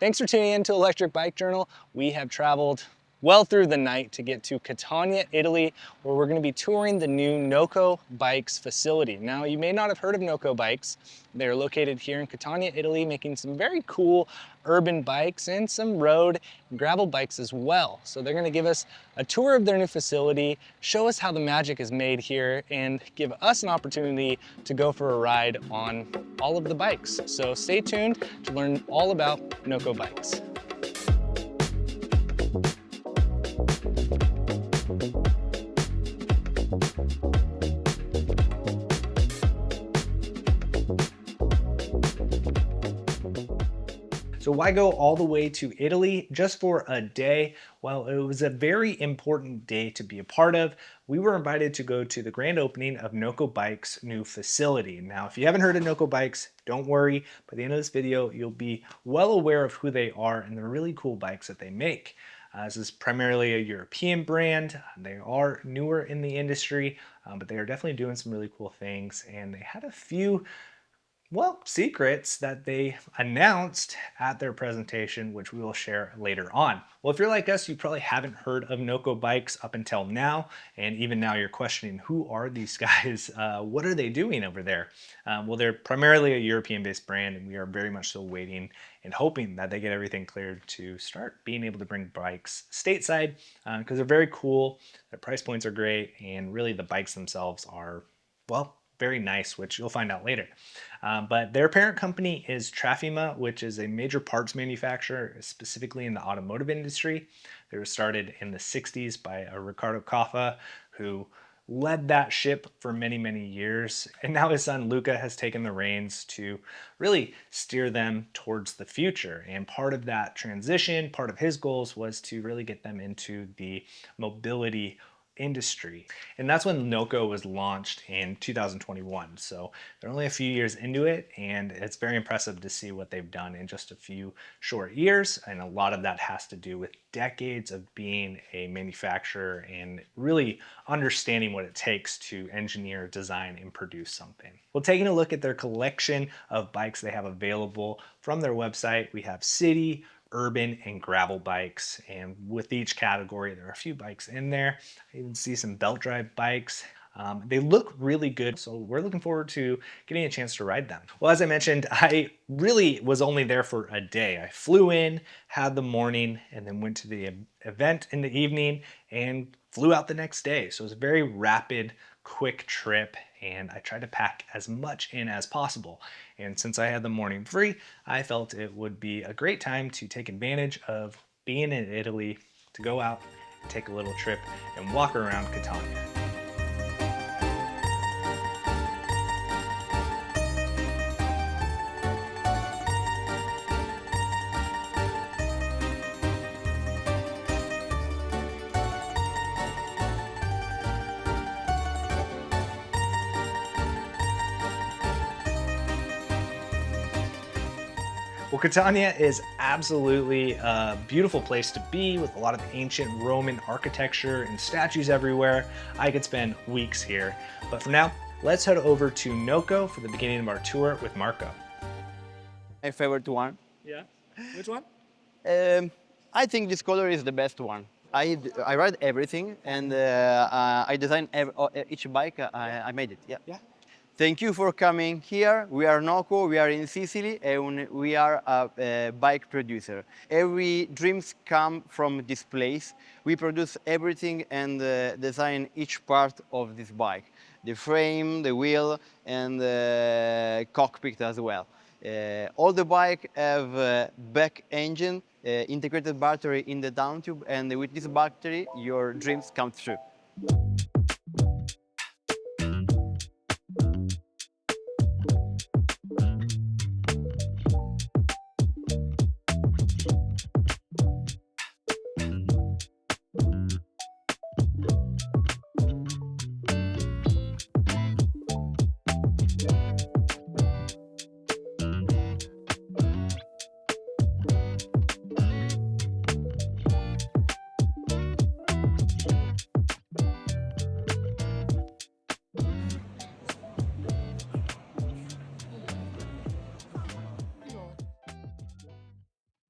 Thanks for tuning in to Electric Bike Journal. We have traveled well through the night to get to Catania, Italy, where we're going to be touring the new NOKO Bikes facility. Now, you may not have heard of NOKO Bikes. They're located here in Catania, Italy, making some very cool urban bikes and some road and gravel bikes as well. So they're going to give us a tour of their new facility, show us how the magic is made here, and give us an opportunity to go for a ride on all of the bikes. So stay tuned to learn all about NOKO Bikes. So why go all the way to Italy just for a day? Well, it was a very important day to be a part of. We were invited to go to the grand opening of NOKO Bike's new facility. Now, if you haven't heard of NOKO Bikes, don't worry. By the end of this video, you'll be well aware of who they are and the really cool bikes that they make. This is primarily a European brand. They are newer in the industry, but they are definitely doing some really cool things. And they had a few secrets that they announced at their presentation, which we will share later on. Well, if you're like us, you probably haven't heard of NOKO Bikes up until now, and even now you're questioning, who are these guys? What are they doing over there? Well, they're primarily a European-based brand, and we are very much so waiting and hoping that they get everything cleared to start being able to bring bikes stateside, because they're very cool, their price points are great, and really the bikes themselves are, well, very nice, which you'll find out later. But their parent company is Trafima, which is a major parts manufacturer, specifically in the automotive industry. They were started in the 60s by Riccardo Caffa, who led that ship for many, many years. And now his son Luca has taken the reins to really steer them towards the future. And part of that transition, part of his goals was to really get them into the mobility industry. And that's when NOKO was launched in 2021. So they're only a few years into it, and it's very impressive to see what they've done in just a few short years. And a lot of that has to do with decades of being a manufacturer and really understanding what it takes to engineer, design, and produce something. Well, taking a look at their collection of bikes they have available from their website, we have city, urban, and gravel bikes, and with each category there are a few bikes in there. I even see some belt drive bikes. They look really good, so we're looking forward to getting a chance to ride them. Well, as I mentioned, I really was only there for a day. I flew in, had the morning, and then went to the event in the evening and flew out the next day. So it was a very rapid, quick trip, and I tried to pack as much in as possible. And since I had the morning free, I felt it would be a great time to take advantage of being in Italy, to go out and take a little trip and walk around Catania. Well, Catania is absolutely a beautiful place to be, with a lot of ancient Roman architecture and statues everywhere. I could spend weeks here. But for now, let's head over to NOKO for the beginning of our tour with Marco. My favorite one. Yeah? Which one? I think this color is the best one. I ride everything, and I designed each bike. I made it. Yeah. Yeah. Thank you for coming here. We are NOKO, we are in Sicily, and we are a bike producer. Every dreams come from this place. We produce everything and design each part of this bike. The frame, the wheel, and the cockpit as well. All the bike have back engine, integrated battery in the down tube, and with this battery, your dreams come true.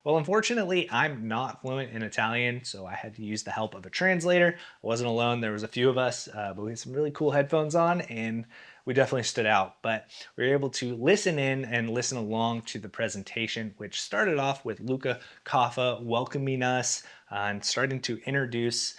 Well, unfortunately, I'm not fluent in Italian, so I had to use the help of a translator. I wasn't alone. There was a few of us, but we had some really cool headphones on, and we definitely stood out. But we were able to listen in and listen along to the presentation, which started off with Luca Kaffa welcoming us and starting to introduce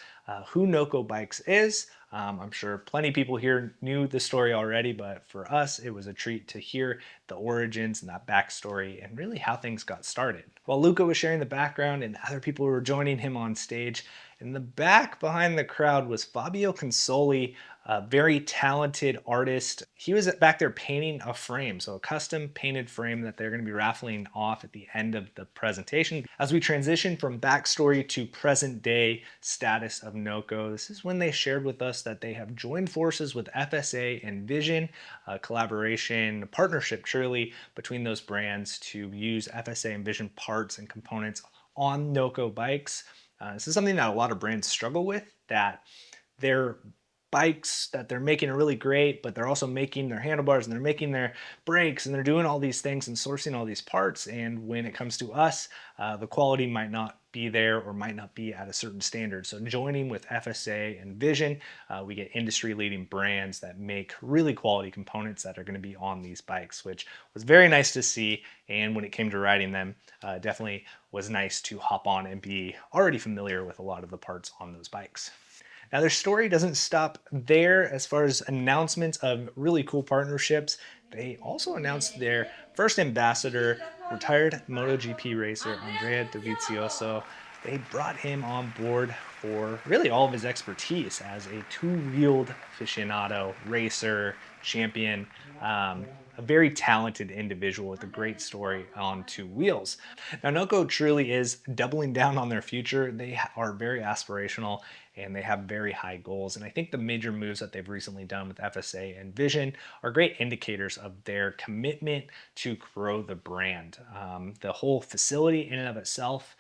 who NOKO Bikes is. I'm sure plenty of people here knew the story already, but for us, it was a treat to hear the origins and that backstory and really how things got started. While Luca was sharing the background and other people were joining him on stage, in the back behind the crowd was Fabio Consoli, a very talented artist. He was back there painting a frame, so a custom painted frame that they're going to be raffling off at the end of the presentation. As we transition from backstory to present day status of NOKO, this is when they shared with us that they have joined forces with FSA and Vision, a collaboration, a partnership truly between those brands to use FSA and Vision parts and components on NOKO bikes. This is something that a lot of brands struggle with, that their bikes that they're making are really great, but they're also making their handlebars and they're making their brakes and they're doing all these things and sourcing all these parts. And when it comes to us, the quality might not be there or might not be at a certain standard. So joining with FSA and Vision, we get industry leading brands that make really quality components that are going to be on these bikes, which was very nice to see. And when it came to riding them, definitely was nice to hop on and be already familiar with a lot of the parts on those bikes. Now, their story doesn't stop there as far as announcements of really cool partnerships. They also announced their first ambassador, retired MotoGP racer Andrea Dovizioso. They brought him on board for really all of his expertise as a two-wheeled aficionado, racer, champion, a very talented individual with a great story on two wheels. Now, NOKO truly is doubling down on their future. They are very aspirational and they have very high goals. And I think the major moves that they've recently done with FSA and Vision are great indicators of their commitment to grow the brand. The whole facility in and of itself,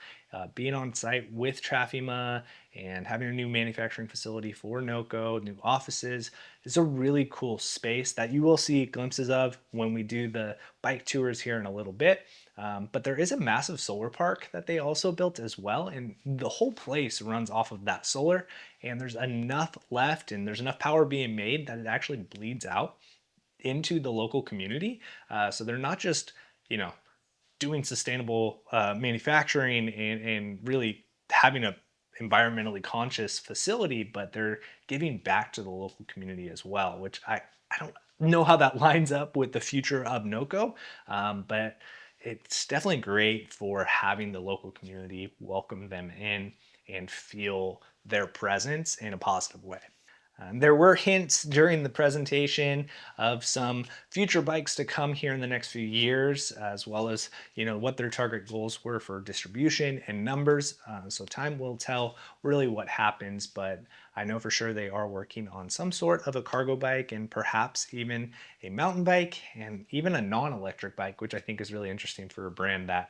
being on site with Trafima and having a new manufacturing facility for NOKO, new offices, is a really cool space that you will see glimpses of when we do the bike tours here in a little bit. But there is a massive solar park that they also built as well, and the whole place runs off of that solar. And there's enough left, and there's enough power being made that it actually bleeds out into the local community. So they're not just, you know, doing sustainable manufacturing and really having a environmentally conscious facility, but they're giving back to the local community as well, which I don't know how that lines up with the future of NOKO, but it's definitely great for having the local community welcome them in and feel their presence in a positive way. There were hints during the presentation of some future bikes to come here in the next few years, as well as what their target goals were for distribution and numbers. So time will tell really what happens, but I know for sure they are working on some sort of a cargo bike and perhaps even a mountain bike and even a non-electric bike, which I think is really interesting for a brand that,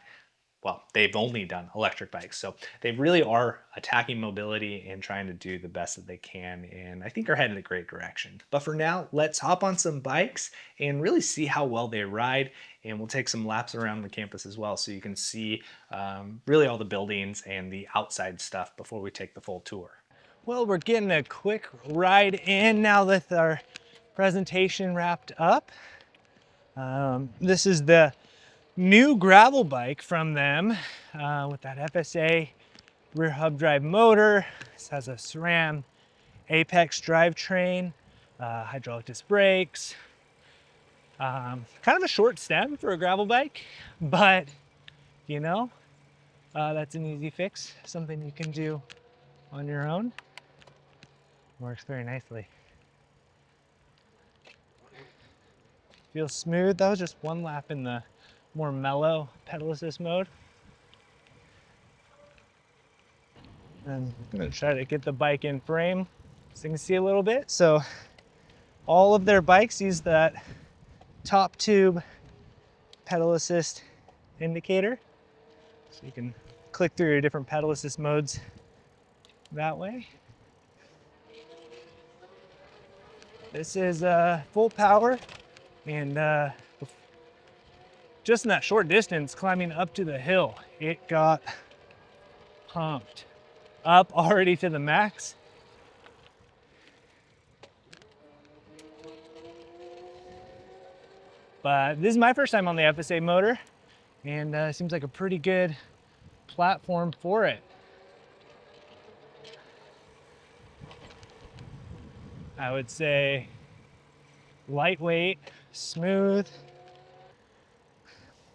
well, they've only done electric bikes. So they really are attacking mobility and trying to do the best that they can. And I think are headed in a great direction. But for now, let's hop on some bikes and really see how well they ride. And we'll take some laps around the campus as well so you can see really all the buildings and the outside stuff before we take the full tour. Well, we're getting a quick ride in now that our presentation wrapped up. This is the new gravel bike from them with that FSA rear hub drive motor. This has a SRAM Apex drivetrain, hydraulic disc brakes. Kind of a short stem for a gravel bike, but that's an easy fix. Something you can do on your own. Works very nicely. Feels smooth. That was just one lap in the more mellow pedal assist mode. And I'm gonna try to get the bike in frame so you can see a little bit. So all of their bikes use that top tube pedal assist indicator. So you can click through your different pedal assist modes that way. This is full power and just in that short distance climbing up to the hill it got pumped up already to the max. But this is my first time on the FSA motor, and it seems like a pretty good platform for it. I would say lightweight, smooth.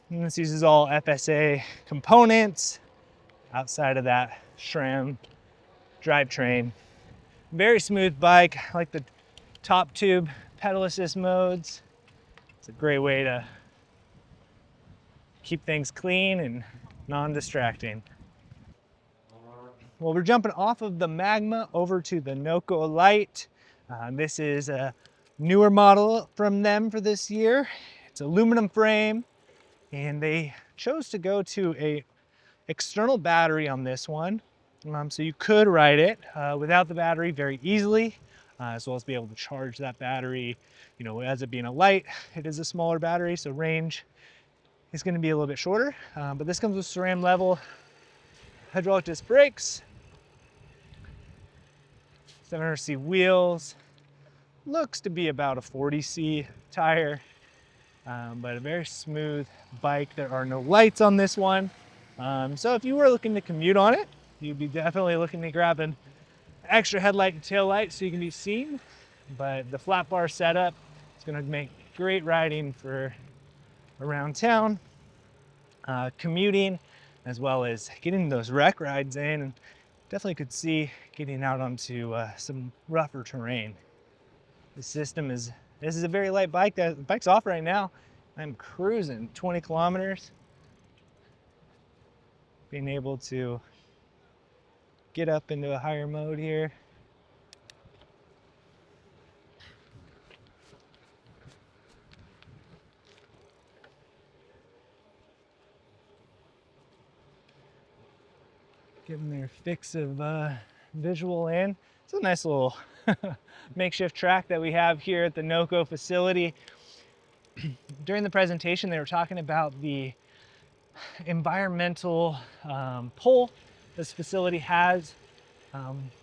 And this uses all FSA components outside of that SRAM drivetrain. Very smooth bike. I like the top tube pedal assist modes. It's a great way to keep things clean and non-distracting. Well, we're jumping off of the Magma over to the NOKO Lite. This is a newer model from them for this year. It's aluminum frame, and they chose to go to a external battery on this one. So you could ride it without the battery very easily, as well as be able to charge that battery. You know, as it being a light, it is a smaller battery, so range is going to be a little bit shorter. But this comes with SRAM level hydraulic disc brakes, 700C wheels, looks to be about a 40C tire, but a very smooth bike. There are no lights on this one. So if you were looking to commute on it, you'd be definitely looking to grab an extra headlight and tail light so you can be seen. But the flat bar setup is going to make great riding for around town, commuting, as well as getting those rec rides in. And definitely could see getting out onto some rougher terrain. This is a very light bike. The bike's off right now. I'm cruising 20 kilometers. Being able to get up into a higher mode here. Getting their fix of visual in. It's a nice little makeshift track that we have here at the NOKO facility. During the presentation, they were talking about the environmental pull this facility has.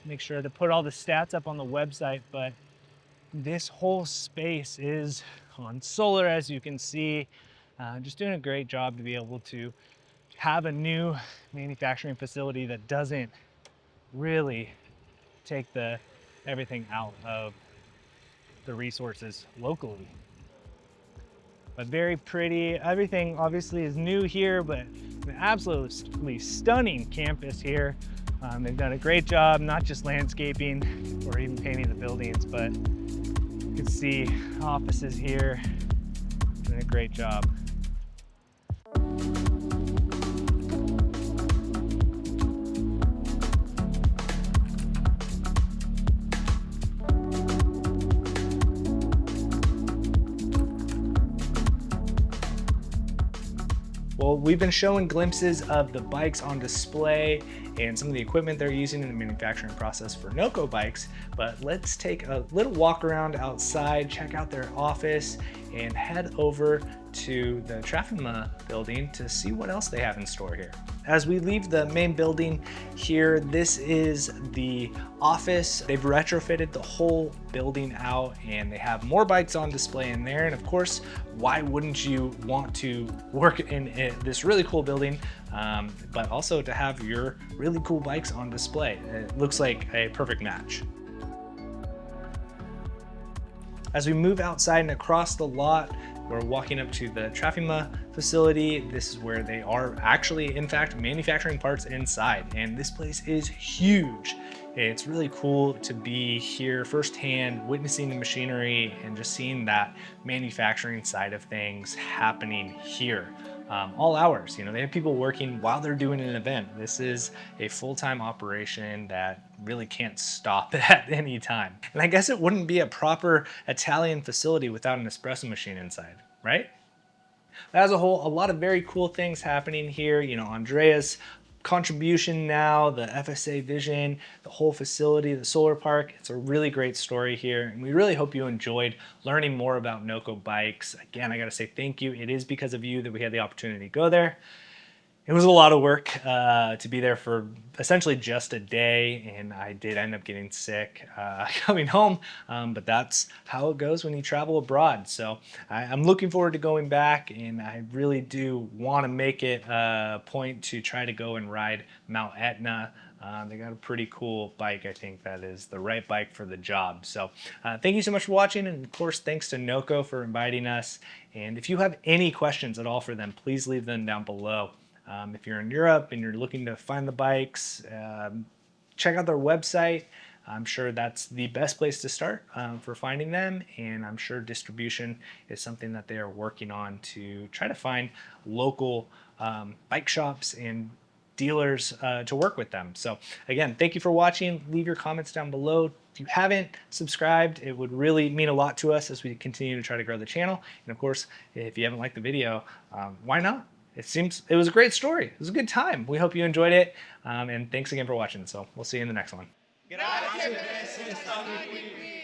Make sure to put all the stats up on the website, but this whole space is on solar, as you can see. Just doing a great job to be able to have a new manufacturing facility that doesn't really take everything out of the resources locally. But very pretty. Everything obviously is new here, but an absolutely stunning campus here. They've done a great job, not just landscaping or even painting the buildings, but you can see offices here, doing a great job. Well, we've been showing glimpses of the bikes on display and some of the equipment they're using in the manufacturing process for NOKO bikes, but let's take a little walk around outside, check out their office, and head over to the Trafima building to see what else they have in store here. As we leave the main building here, this is the office. They've retrofitted the whole building out and they have more bikes on display in there. And of course, why wouldn't you want to work in this really cool building, but also to have your really cool bikes on display? It looks like a perfect match. As we move outside and across the lot, we're walking up to the Trafima facility. This is where they are actually, in fact, manufacturing parts inside. And this place is huge. It's really cool to be here firsthand, witnessing the machinery and just seeing that manufacturing side of things happening here. All hours, you know, they have people working while they're doing an event. This is a full-time operation that really can't stop at any time. And I guess it wouldn't be a proper Italian facility without an espresso machine inside, right? As a whole, a lot of very cool things happening here. You know, Andrea's contribution now, the FSA vision, the whole facility, the solar park. It's a really great story here, and we really hope you enjoyed learning more about NOKO bikes. Again, I gotta say thank you. It is because of you that we had the opportunity to go there. It was a lot of work to be there for essentially just a day, and I did end up getting sick coming home. But that's how it goes when you travel abroad. So I'm looking forward to going back, and I really do want to make it a point to try to go and ride Mount Etna. They got a pretty cool bike. I think that is the right bike for the job. So thank you so much for watching, and of course, thanks to NOKO for inviting us. And if you have any questions at all for them, please leave them down below. If you're in Europe and you're looking to find the bikes, check out their website. I'm sure that's the best place to start for finding them, and I'm sure distribution is something that they are working on to try to find local bike shops and dealers to work with them. So again, thank you for watching. Leave your comments down below. If you haven't subscribed, it would really mean a lot to us as we continue to try to grow the channel. And of course, if you haven't liked the video, why not? It was a great story. It was a good time. We hope you enjoyed it. And thanks again for watching. So we'll see you in the next one. Grazie per essere stati qui.